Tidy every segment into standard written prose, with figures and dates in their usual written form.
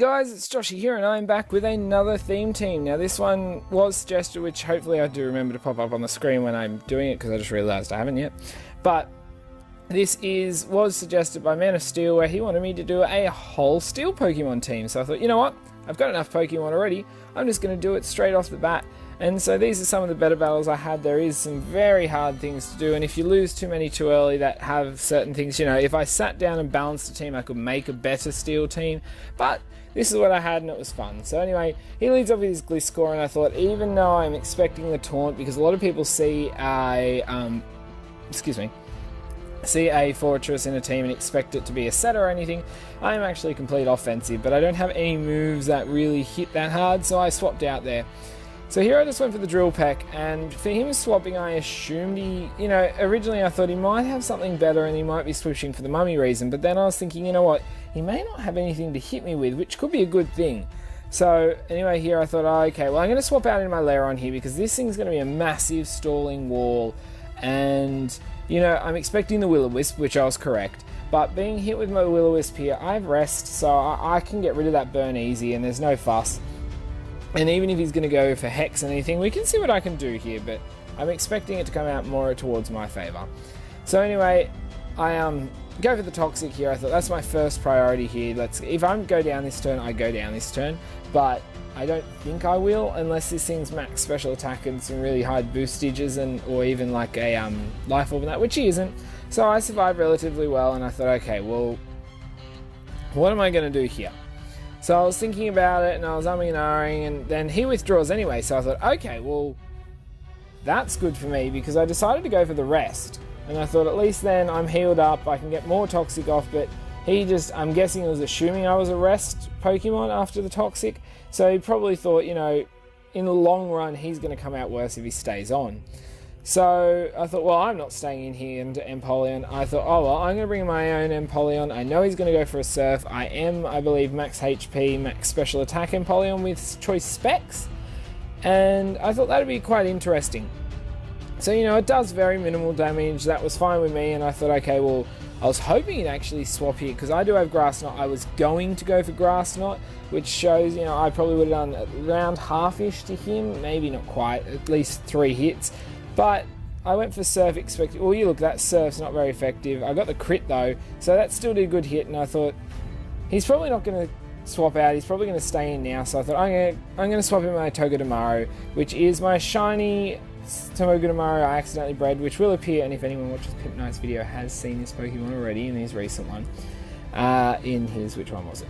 guys, it's Joshy here and I'm back with another theme team. Now this one was suggested, which hopefully I do remember to pop up on the screen when I'm doing it because I just realised I haven't yet. But this was suggested by Man of Steel, where he wanted me to do a whole Steel Pokemon team. So I thought, you know what, I've got enough Pokemon already, I'm just going to do it straight off the bat. And so these are some of the better battles I had. There is some very hard things to do, and if you lose too many too early that have certain things, you know, if I sat down and balanced the team, I could make a better Steel team, but this is what I had and it was fun. So anyway, he leads off with his Gliscor, and I thought, even though I'm expecting the taunt, because a lot of people see a Fortress in a team and expect it to be a set or anything, I am actually complete offensive, but I don't have any moves that really hit that hard, so I swapped out there. So here I just went for the Drill Peck, and for him swapping, I assumed originally I thought he might have something better and he might be switching for the mummy reason, but then I was thinking, you know what, he may not have anything to hit me with, which could be a good thing. So anyway, here I thought, oh, okay, well I'm going to swap out in my Lairon here, because this thing's going to be a massive stalling wall, and you know, I'm expecting the Will-O-Wisp, which I was correct, but being hit with my Will-O-Wisp here, I have Rest, so I can get rid of that burn easy and there's no fuss. And even if he's going to go for Hex and anything, we can see what I can do here, but I'm expecting it to come out more towards my favour. So anyway, I go for the Toxic here. I thought that's my first priority here. If I go down this turn, I go down this turn, but I don't think I will unless this thing's max special attack and some really high boostages, or even like a Life Orb and that, which he isn't. So I survived relatively well, and I thought, okay, well, what am I going to do here? So I was thinking about it, and I was umming and ahhing, and then he withdraws anyway, so I thought, okay, well, that's good for me, because I decided to go for the Rest, and I thought at least then I'm healed up, I can get more Toxic off, but I'm guessing he was assuming I was a Rest Pokemon after the Toxic, so he probably thought, you know, in the long run, he's going to come out worse if he stays on. So I thought, well, I'm not staying in here into Empoleon. I thought, oh, well, I'm going to bring my own Empoleon. I know he's going to go for a Surf. I am, I believe, max HP, max special attack Empoleon with choice specs. And I thought that would be quite interesting. So, you know, it does very minimal damage. That was fine with me. And I thought, okay, well, I was hoping he'd actually swap here, because I do have Grass Knot. I was going to go for Grass Knot, which shows, you know, I probably would have done around half-ish to him. Maybe not quite, at least 3 hits. But I went for Surf expecting, well, you look, that Surf's not very effective. I got the crit though, so that still did a good hit, and I thought, he's probably not going to swap out, he's probably going to stay in now, so I thought, I'm going to swap in my Togedemaru, which is my shiny Togedemaru I accidentally bred, which will appear, and if anyone watches Pimp Knight's video has seen this Pokemon already in his recent one, which one was it?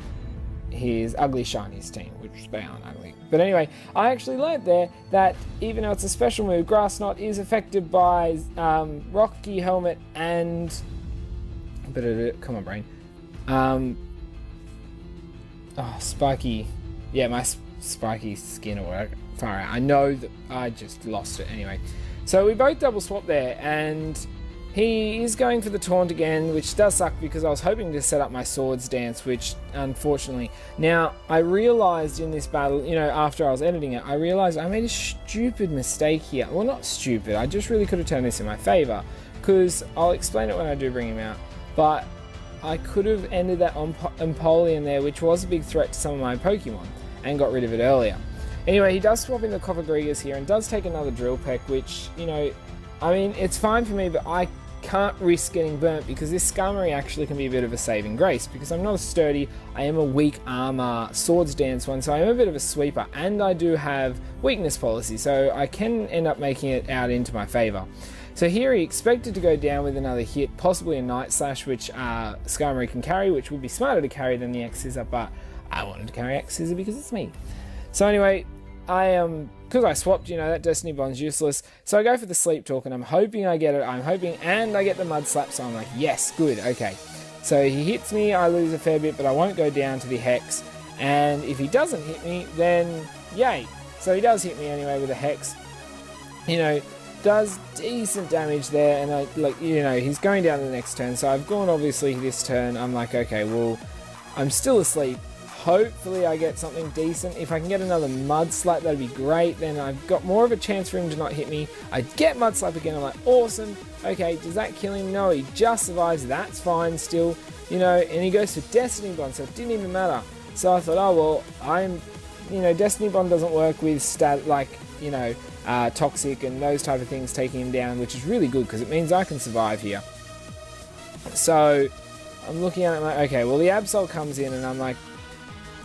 His Ugly Shinies team, which they aren't ugly. But anyway, I actually learned there that even though it's a special move, Grass Knot is affected by Rocky Helmet and... Come on, brain. Spiky... Yeah, my Spiky Skin or whatever. Far out. I know that I just lost it anyway. So we both double swap there, and he is going for the Taunt again, which does suck because I was hoping to set up my Swords Dance, which unfortunately... Now, I realised in this battle, you know, after I was editing it, I realised I made a stupid mistake here. Well, not stupid, I just really could have turned this in my favour, because I'll explain it when I do bring him out, but I could have ended that Empoleon there, which was a big threat to some of my Pokemon, and got rid of it earlier. Anyway, he does swap in the Cofagrigus here, and does take another Drill Peck, which, you know, I mean, it's fine for me, but I can't risk getting burnt, because this Skarmory actually can be a bit of a saving grace, because I'm not a sturdy, I am a weak armor Swords Dance one, so I am a bit of a sweeper, and I do have weakness policy, so I can end up making it out into my favour. So here he expected to go down with another hit, possibly a Night Slash, which Skarmory can carry, which would be smarter to carry than the X-Scissor, but I wanted to carry X-Scissor because it's me. So anyway, because I swapped, you know, that Destiny Bond's useless, so I go for the Sleep Talk, and I'm hoping I get it, and I get the Mud Slap, so I'm like, yes, good, okay. So he hits me, I lose a fair bit, but I won't go down to the Hex, and if he doesn't hit me, then yay. So he does hit me anyway with a Hex, you know, does decent damage there, and he's going down to the next turn, so I've gone obviously this turn, I'm like, okay, well, I'm still asleep. Hopefully I get something decent. If I can get another Mud Slap, that'd be great. Then I've got more of a chance for him to not hit me. I get Mud Slap again. I'm like, awesome. Okay, does that kill him? No, he just survives. That's fine still. You know, and he goes for Destiny Bond, so it didn't even matter. So I thought, oh well, Destiny Bond doesn't work with toxic and those type of things taking him down, which is really good because it means I can survive here. So I'm looking at it like, okay, well the Absol comes in and I'm like,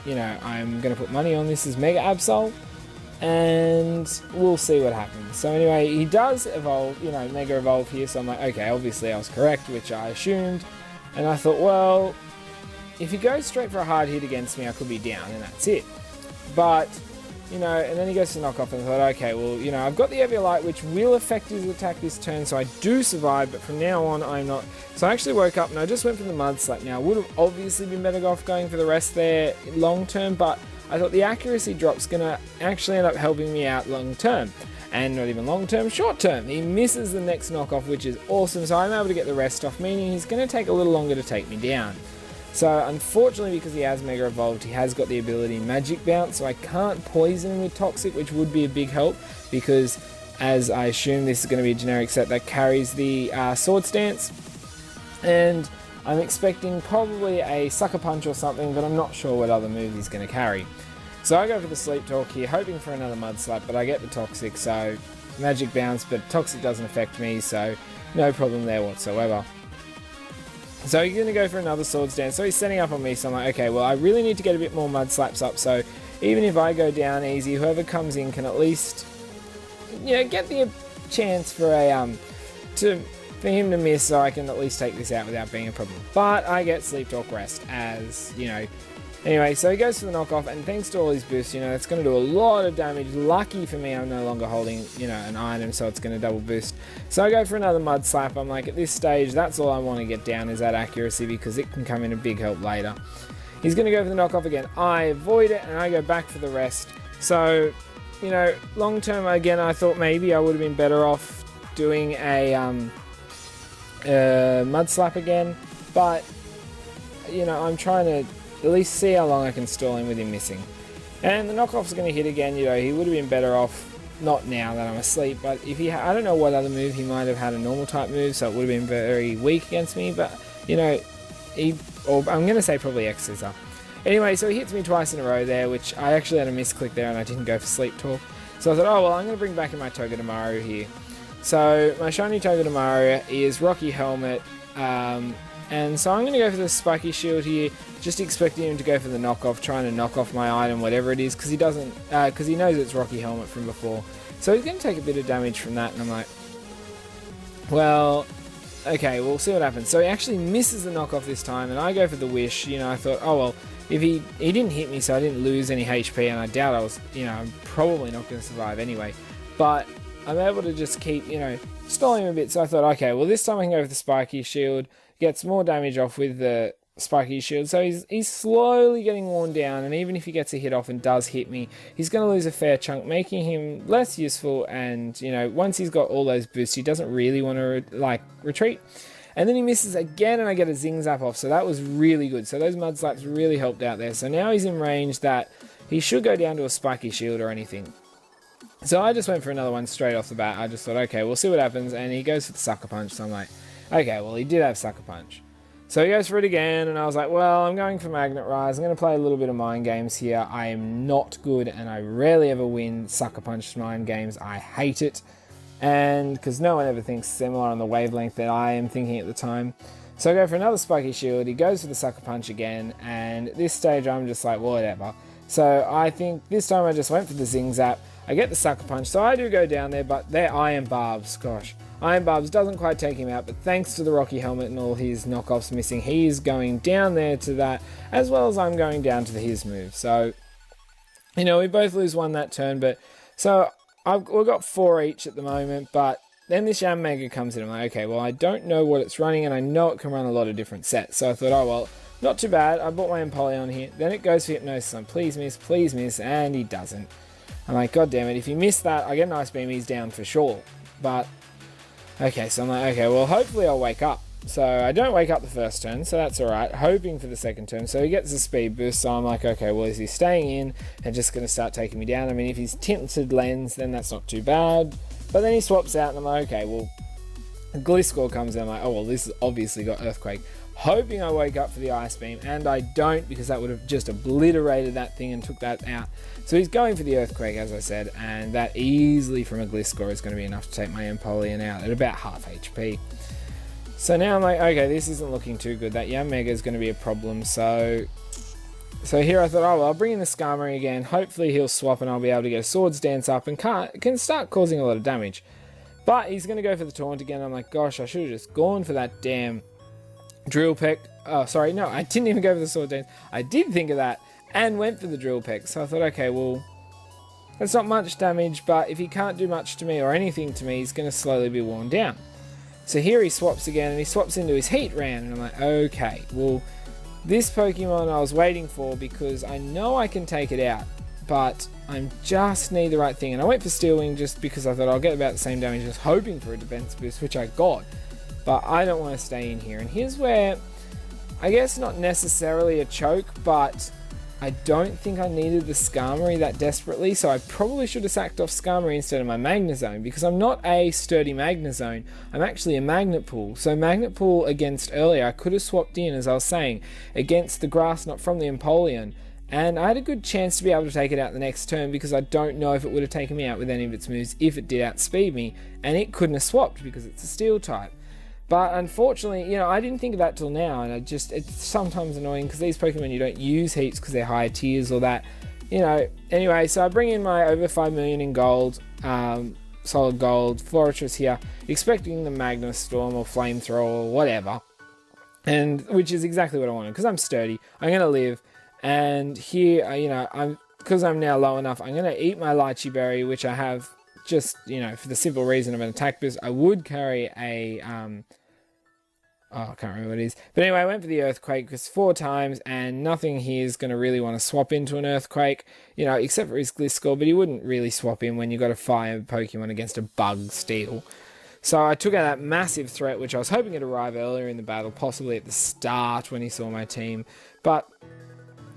I'm going to put money on this as Mega Absol and we'll see what happens. So anyway, he does evolve, Mega Evolve here, so I'm like, okay, obviously I was correct, which I assumed, and I thought, well, if he goes straight for a hard hit against me, I could be down and that's it. But, and then he goes to knock off and I thought, okay, well, I've got the Eviolite, which will affect his attack this turn, so I do survive, but from now on, I'm not. So I actually woke up and I just went for the Mud Slap. Now, I would have obviously been better off going for the rest there long term, but I thought the accuracy drop's going to actually end up helping me out long term. And not even long term, short term. He misses the next knockoff, which is awesome, so I'm able to get the rest off, meaning he's going to take a little longer to take me down. So unfortunately, because he has Mega Evolved, he has got the ability Magic Bounce, so I can't poison him with Toxic, which would be a big help, because as I assume this is going to be a generic set that carries the Sword Stance, and I'm expecting probably a Sucker Punch or something, but I'm not sure what other move he's going to carry. So I go for the Sleep Talk here, hoping for another Mud Slap, but I get the Toxic, so Magic Bounce, but Toxic doesn't affect me, so no problem there whatsoever. So he's going to go for another Swords Dance. So he's setting up on me, so I'm like, okay, well, I really need to get a bit more Mud Slaps up, so even if I go down easy, whoever comes in can at least, get the chance for for him to miss, so I can at least take this out without being a problem. But I get Sleep Talk Rest as, Anyway, so he goes for the knockoff, and thanks to all his boosts, it's going to do a lot of damage. Lucky for me, I'm no longer holding, an item, so it's going to double boost. So I go for another Mud Slap. I'm like, at this stage, that's all I want to get down is that accuracy, because it can come in a big help later. He's going to go for the knockoff again. I avoid it, and I go back for the rest. So, long term, again, I thought maybe I would have been better off doing a Mud Slap again, but, I'm trying to at least see how long I can stall him with him missing. And the knockoff's going to hit again, he would have been better off, not now that I'm asleep, but if he I don't know what other move, he might have had a normal type move, so it would have been very weak against me, but, I'm going to say probably X Scissor. Anyway, so he hits me twice in a row there, which I actually had a misclick there and I didn't go for Sleep Talk. So I thought, oh well, I'm going to bring back in my Togedemaru here. So my shiny Togedemaru is Rocky Helmet, and so I'm going to go for the Spiky Shield here, just expecting him to go for the knockoff, trying to knock off my item, whatever it is, because he knows it's Rocky Helmet from before. So he's going to take a bit of damage from that, and I'm like, well, okay, we'll see what happens. So he actually misses the knockoff this time, and I go for the Wish. I thought, oh well, if he didn't hit me, so I didn't lose any HP, and I doubt I was, I'm probably not going to survive anyway. But I'm able to just keep, stalling him a bit. So I thought, okay, well this time I can go for the Spiky Shield, gets more damage off with the Spiky Shield. So he's slowly getting worn down, and even if he gets a hit off and does hit me, he's going to lose a fair chunk, making him less useful. And, once he's got all those boosts, he doesn't really want to, retreat. And then he misses again, and I get a Zing Zap off, so that was really good. So those Mud Slaps really helped out there. So now he's in range that he should go down to a Spiky Shield or anything. So I just went for another one straight off the bat. I just thought, okay, we'll see what happens. And he goes for the Sucker Punch, so I'm like, okay, well, he did have Sucker Punch. So he goes for it again, and I was like, well, I'm going for Magnet Rise. I'm going to play a little bit of Mind Games here. I am not good, and I rarely ever win Sucker Punch Mind Games. I hate it. And because no one ever thinks similar on the wavelength that I am thinking at the time. So I go for another Spiky Shield. He goes for the Sucker Punch again, and at this stage I'm just like, whatever. So I think this time I just went for the Zing Zap. I get the Sucker Punch, so I do go down there, but there Iron Barbs, gosh. Iron Barbs doesn't quite take him out, but thanks to the Rocky Helmet and all his knockoffs missing, he's going down there to that, as well as I'm going down to his move. So, we both lose one that turn, but so we've got 4 each at the moment, but then this Yam Mega comes in. I'm like, okay, well, I don't know what it's running, and I know it can run a lot of different sets. So I thought, oh, well, not too bad. I bought my Empoleon here. Then it goes for Hypnosis on please miss, and he doesn't. I'm like, god damn it, if you miss that, I get an Ice Beam, he's down for sure. But, okay, so I'm like, okay, well, hopefully I'll wake up. So I don't wake up the first turn, so that's alright. Hoping for the second turn. So he gets a speed boost, so I'm like, okay, well, is he staying in and just going to start taking me down? I mean, if he's Tinted Lens, then that's not too bad. But then he swaps out, and I'm like, okay, well, Gliscor comes in, I'm like, oh well, this has obviously got Earthquake. Hoping I wake up for the Ice Beam, and I don't, because that would have just obliterated that thing and took that out. So he's going for the Earthquake, as I said, and that easily from a Gliscor is going to be enough to take my Empoleon out at about half HP. So now I'm like, okay, this isn't looking too good. That Yanmega is going to be a problem. So here I thought, oh well, I'll bring in the Skarmory again. Hopefully he'll swap and I'll be able to get a Swords Dance up and can start causing a lot of damage. But he's going to go for the Taunt again. I'm like, gosh, I should have just gone for that damn Drill Peck. Oh, sorry, no, I didn't even go for the Sword Dance. I did think of that and went for the Drill Peck. So I thought, okay, well, that's not much damage, but if he can't do much to me or anything to me, he's going to slowly be worn down. So here he swaps again, and he swaps into his Heat round, and I'm like, okay, well, this Pokemon I was waiting for because I know I can take it out, but I just need the right thing. And I went for Steel Wing just because I thought I'll get about the same damage, just hoping for a defense boost, which I got. But I don't want to stay in here. And here's where, I guess not necessarily a choke, but I don't think I needed the Skarmory that desperately, so I probably should have sacked off Skarmory instead of my Magnezone, because I'm not a sturdy Magnezone, I'm actually a Magnet Pull. So Magnet Pull against earlier, I could have swapped in, as I was saying, against the Grass Knot from the Empoleon, and I had a good chance to be able to take it out the next turn, because I don't know if it would have taken me out with any of its moves if it did outspeed me, and it couldn't have swapped because it's a Steel type. But unfortunately, you know, I didn't think of that till now, and it's sometimes annoying because these Pokemon you don't use heaps because they're higher tiers or that, you know. Anyway, so I bring in my over 5 million in gold, solid gold, Floritrus here, expecting the Magna Storm or Flamethrower or whatever, and which is exactly what I wanted because I'm sturdy, I'm going to live, and here, you know, because I'm now low enough, I'm going to eat my Lychee Berry, which I have just, you know, for the simple reason of an attack boost. I would carry a, I can't remember what it is. But anyway, I went for the Earthquake because 4 times, and nothing here is going to really want to swap into an Earthquake, you know, except for his Gliscor, but he wouldn't really swap in when you've got a fire Pokemon against a Bug Steel. So I took out that massive threat, which I was hoping it'd arrive earlier in the battle, possibly at the start when he saw my team. But,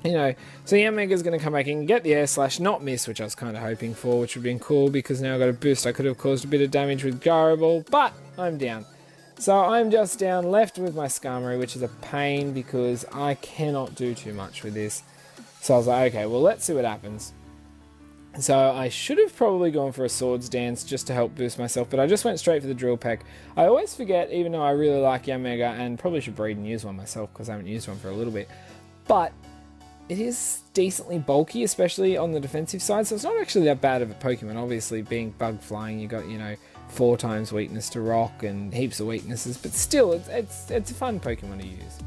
you know, so Yanmega's going to come back in and get the Air Slash, not miss, which I was kind of hoping for, which would have been cool because now I've got a boost. I could have caused a bit of damage with Gyro Ball, but I'm down. So I'm just down, left with my Skarmory, which is a pain because I cannot do too much with this. So I was like, okay, well, let's see what happens. So I should have probably gone for a Swords Dance just to help boost myself, but I just went straight for the Drill Peck. I always forget, even though I really like Yanmega, and probably should breed and use one myself because I haven't used one for a little bit, but it is decently bulky, especially on the defensive side, so it's not actually that bad of a Pokemon. Obviously, being bug flying, you got, you know, 4 times weakness to rock and heaps of weaknesses, but still, it's a fun Pokemon to use.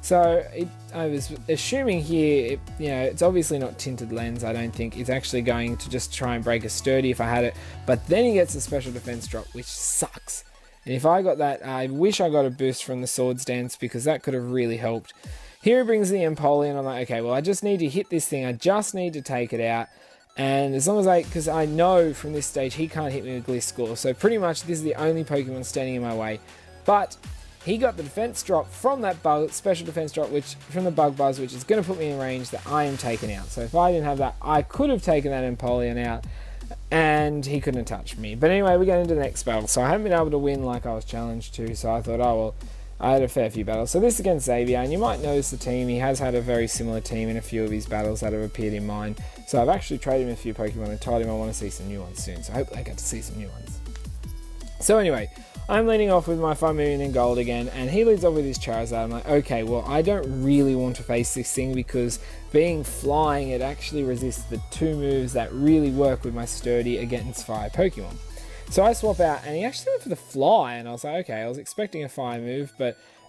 So I was assuming here, you know, it's obviously not Tinted Lens, I don't think. It's actually going to just try and break a Sturdy if I had it, but then he gets a special defense drop, which sucks. And if I got that, I wish I got a boost from the Swords Dance because that could have really helped. Here he brings the Empoleon, I'm like, okay, well, I just need to hit this thing, I just need to take it out. And as long as because I know from this stage he can't hit me with Gliscor, so pretty much this is the only Pokemon standing in my way. But he got the defense drop from that bug, special defense drop, which from the Bug Buzz, which is going to put me in range that I am taken out. So if I didn't have that, I could have taken that Empoleon out, and he couldn't have touched me. But anyway, we get into the next battle. So I haven't been able to win like I was challenged to, so I thought, oh well, I had a fair few battles. So this against Xavier, and you might notice the team, he has had a very similar team in a few of his battles that have appeared in mine. So I've actually traded him a few Pokemon and told him I want to see some new ones soon. So hopefully I get to see some new ones. So anyway, I'm leading off with my 5 million in gold again, and he leads off with his Charizard. I'm like, okay, well, I don't really want to face this thing because being flying, it actually resists the 2 moves that really work with my sturdy against fire Pokemon. So I swap out, and he actually went for the Fly, and I was like, okay, I was expecting a fire move,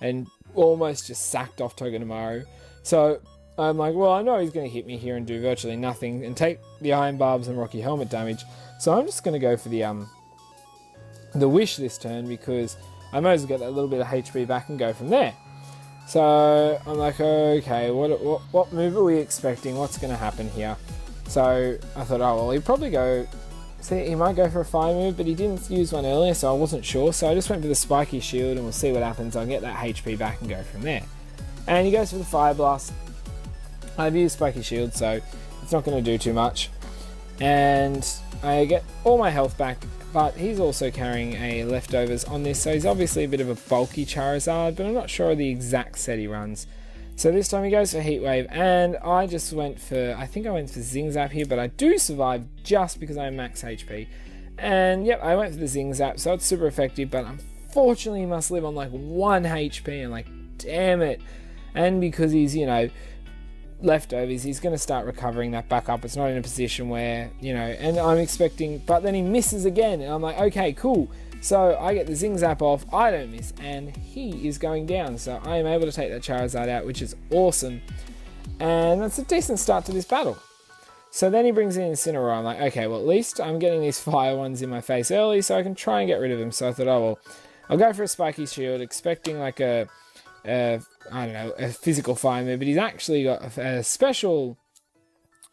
and almost just sacked off Togedemaru. So I'm like, well, I know he's going to hit me here and do virtually nothing, and take the Iron Barbs and Rocky Helmet damage. So I'm just going to go for the Wish this turn, because I might as well get that little bit of HP back and go from there. So I'm like, okay, what move are we expecting? What's going to happen here? So I thought, oh, well, he'd probably go... See, he might go for a fire move, but he didn't use one earlier, so I wasn't sure. So I just went for the Spiky Shield, and we'll see what happens. I'll get that HP back and go from there. And he goes for the Fire Blast. I've used Spiky Shield, so it's not going to do too much. And I get all my health back, but he's also carrying a leftovers on this, so he's obviously a bit of a bulky Charizard, but I'm not sure of the exact set he runs. So this time he goes for Heat Wave, and I just went for, I think I went for Zing Zap here, but I do survive just because I'm max HP. And yep, I went for the Zing Zap, so it's super effective, but unfortunately he must live on like 1 HP, and like, damn it. And because he's, you know, leftovers, he's going to start recovering that back up. It's not in a position where, you know, and I'm expecting, but then he misses again, and I'm like, okay, cool. So I get the Zing Zap off, I don't miss, and he is going down. So I am able to take that Charizard out, which is awesome. And that's a decent start to this battle. So then he brings in Incineroar. I'm like, okay, well, at least I'm getting these fire ones in my face early, so I can try and get rid of him. So I thought, oh, well, I'll go for a Spiky Shield, expecting like I don't know, a physical fire move, but he's actually got a special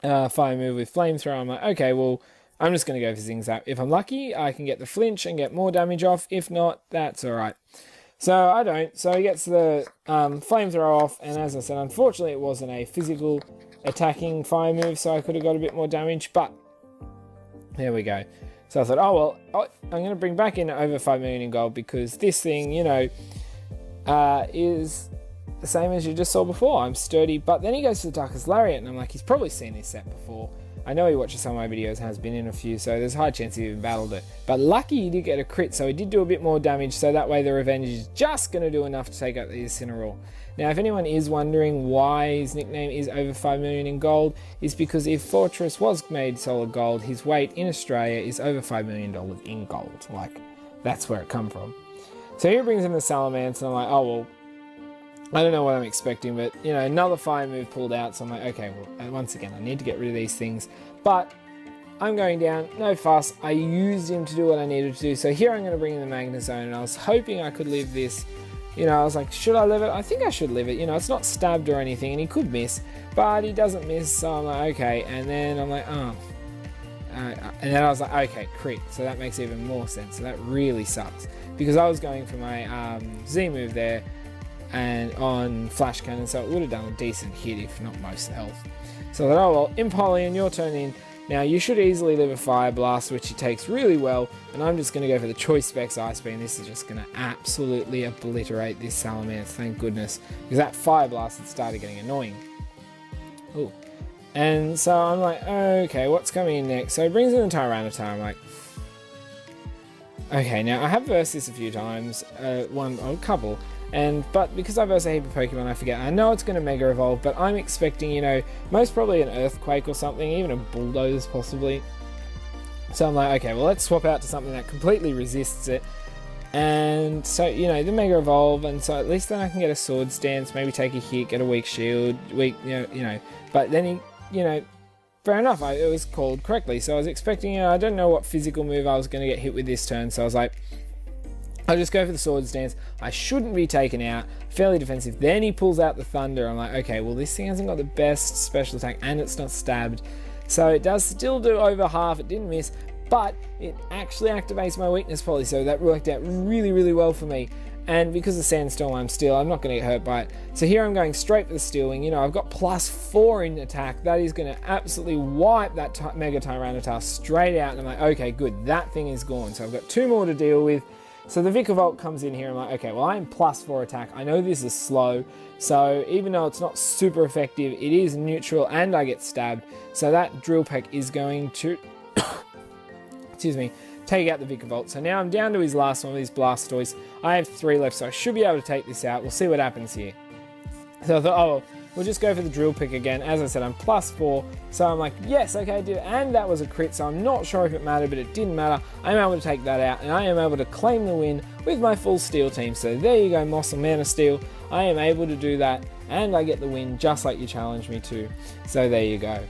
fire move with Flamethrower. I'm like, okay, well, I'm just going to go for Zing Zap. If I'm lucky, I can get the flinch and get more damage off. If not, that's alright. So I don't. So he gets the Flamethrower off, and as I said, unfortunately it wasn't a physical attacking fire move, so I could have got a bit more damage, but there we go. So I thought, oh well, I'm going to bring back in over 5 million in gold, because this thing, you know, is the same as you just saw before. I'm sturdy. But then he goes to the Darkest Lariat, and I'm like, he's probably seen this set before. I know he watches some of my videos, has been in a few, so there's a high chance he even battled it. But lucky he did get a crit, so he did do a bit more damage, so that way the Revenge is just going to do enough to take out the Incineroar. Now, if anyone is wondering why his nickname is over 5 million in gold, is because if Fortress was made solid gold, his weight in Australia is over $5 million in gold. Like, that's where it come from. So here brings in the Salamence, and I'm like, oh, well, I don't know what I'm expecting, but, you know, another fire move pulled out, so I'm like, okay, well, once again, I need to get rid of these things. But I'm going down, no fuss. I used him to do what I needed to do. So here I'm going to bring in the Magnezone, and I was hoping I could live this. You know, I was like, should I live it? I think I should live it. You know, it's not stabbed or anything, and he could miss, but he doesn't miss, so I'm like, okay. And then I'm like, oh. And then I was like, okay, crit. So that makes even more sense. So that really sucks, because I was going for my Z move there and on Flash Cannon, so it would have done a decent hit, if not most health. So I thought, oh well, Empoleon, your turn in. Now you should easily live a Fire Blast, which he takes really well, and I'm just going to go for the Choice Specs Ice Beam. This is just going to absolutely obliterate this Salamence, thank goodness, because that Fire Blast had started getting annoying. Ooh. And so I'm like, okay, what's coming in next? So he brings in the Tyranitar. I'm like, okay, now I have versed this a few times, a couple, but because I versed a heap of Pokemon, I forget. I know it's going to Mega Evolve, but I'm expecting, you know, most probably an Earthquake or something, even a Bulldoze possibly. So I'm like, okay, well, let's swap out to something that completely resists it. And so, you know, the Mega Evolve, and so at least then I can get a Swords Dance, maybe take a hit, get a Weak Shield, you know, but then he, you know, fair enough, it was called correctly. So I was expecting, you know, I don't know what physical move I was going to get hit with this turn, so I was like, I'll just go for the Swords Dance. I shouldn't be taken out, fairly defensive. Then he pulls out the Thunder. I'm like, okay, well, this thing hasn't got the best special attack, and it's not stabbed. So it does still do over half, it didn't miss, but it actually activates my weakness poly, so that worked out really, really well for me. And because of Sandstorm, I'm not going to get hurt by it. So here I'm going straight for the Steel Wing. You know, I've got +4 in attack. That is going to absolutely wipe that Mega Tyranitar straight out. And I'm like, okay, good. That thing is gone. So I've got 2 more to deal with. So the Vikavolt comes in here. I'm like, okay, well, I'm +4 attack. I know this is slow. So even though it's not super effective, it is neutral and I get stabbed. So that Drill Peck is going to, excuse me, take out the Vikavolt. So now I'm down to his last one with his Blastoise. I have 3 left, so I should be able to take this out. We'll see what happens here. So I thought, oh, well, we'll just go for the Drill Pick again. As I said, I'm +4, so I'm like, yes, okay, I did it. And that was a crit, so I'm not sure if it mattered, but it didn't matter. I'm able to take that out, and I am able to claim the win with my full Steel team. So there you go, Moss and Man of Steel. I am able to do that, and I get the win just like you challenged me to. So there you go.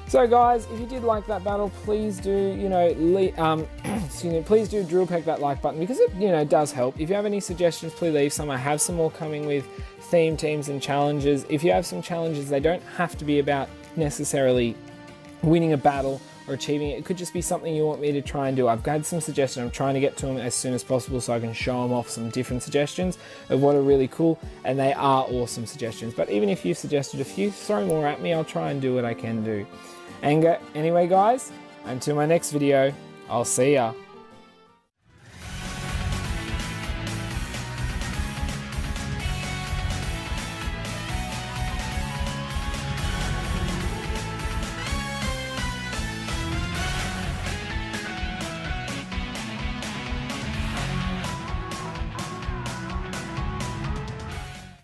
So guys, if you did like that battle, please do, you know, please do Drill Peck that like button, because it, you know, does help. If you have any suggestions, please leave some. I have some more coming with theme teams and challenges. If you have some challenges, they don't have to be about necessarily winning a battle or achieving it. It could just be something you want me to try and do. I've got some suggestions. I'm trying to get to them as soon as possible so I can show them off some different suggestions of what are really cool, and they are awesome suggestions. But even if you've suggested a few, throw more at me. I'll try and do what I can do. And anyway, guys, until my next video, I'll see ya.